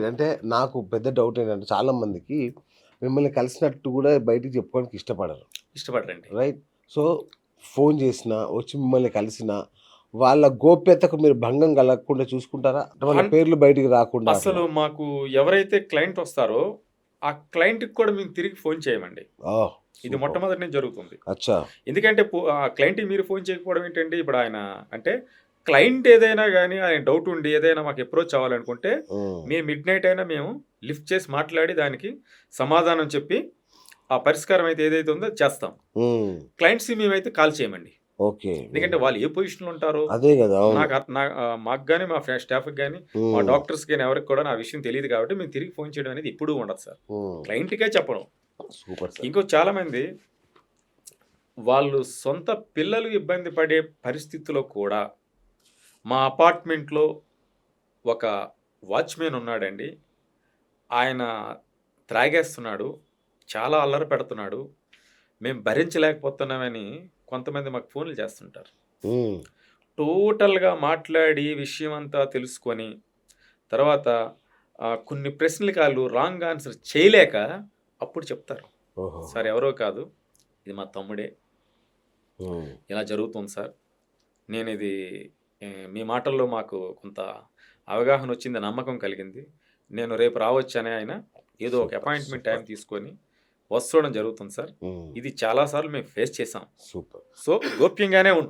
అంటే నాకు పెద్ద డౌట్ ఏంటంటే చాలా మందికి మిమ్మల్ని కలిసినట్టు కూడా బయటికి చెప్పుకోవడానికి ఇష్టపడరు. ఇష్టపడరండి. రైట్? సో, ఫోన్ చేసినా, వచ్చి మిమ్మల్ని కలిసినా, వాళ్ళ గోప్యతకు మీరు భంగం కలగకుండా చూసుకుంటారా? అంటే వాళ్ళ అన్ పేర్లు బయటికి రాకుండా అట్లా. అసలు మాకు ఎవరైతే క్లయింట్ వస్తారో, ఆ క్లయింట్‌కి కూడా మేము తిరిగి ఫోన్ చేయమండి. ఓహ్! ఇది సూపర్. మొట్టమొదటి నుంచి జరుగుతుంది. అచ్చా! ఎందుకంటే క్లయింట్‌కి మీరు ఫోన్ చేయకపోవడం ఏంటండి? ఇప్పుడు ఆయన అంటే క్లయింట్ ఏదైనా గాని ఆయన డౌట్ ఉండి ఏదైనా మాకు అప్రోచ్ అవ్వాలనుకుంటే, హ్మ్. మేము మిడ్‌నైట్ అయినా మేము లిఫ్ట్ చేసి మాట్లాడి దానికి సమాధానం చెప్పి, ఆ పరిష్కారం అయితే ఏదైతే ఉందో అది చేస్తాం. హ్మ్. క్లయింట్స్‌కి మేమైతే కాల్ చేయమండి. ఓకే. ఎందుకంటే వాళ్ళు ఏ పొజిషన్‌లో ఉంటారో అదే గదా! అవును. మాకు గాని, మా స్టాఫ్‌కి గాని, మా హ్మ్. డాక్టర్స్‌కి గాని ఎవరికి కూడా నా విషయం తెలీదు కాబట్టి మేము తిరిగి ఫోన్ చేయడం అనేది ఎప్పుడూ ఉండదు సార్. హ్మ్. క్లయింట్‌కే చెప్పడం. Super sir. ఇంకో చాలామంది వాళ్ళు సొంత పిల్లలు ఇబ్బంది పడే పరిస్థితిలో కూడా మా అపార్ట్మెంట్‌లో ఒక వాచ్‌మెన్ ఉన్నాడండి. ఆయన త్రాగేస్తున్నాడు. చాలా అల్లరి పెడుతున్నాడు. మేము భరించలేకపోతున్నామని కొంతమంది మాకు ఫోన్‌లు చేస్తుంటారు. హ్మ్. టోటల్‌గా మాట్లాడి విషయం అంతా తెలుసుకొని, తర్వాత కొన్ని ప్రశ్నలకి ఆళ్ళు రాంగ్ ఆన్సర్ చేయలేక అప్పుడు చెప్తారు. ఓహో! సార్ ఎవరో కాదు. ఇది మా తమ్ముడే. హ్మ్. ఇలా జరుగుతుంది సార్. నేనిది మీ మాటల్లో మాకు కొంత అవగాహనొచ్చింది, నమ్మకం కలిగింది. నేను రేపు రావచ్చని ఆయన ఏదో ఒక సూపర్. Appointment time super. తీసుకొని వస్తుండడం జరుగుతుంది సార్. హ్మ్. ఇది చాలా సార్లు మేము ఫేస్ చేసాం. సూపర్. సో, గోప్యంగానే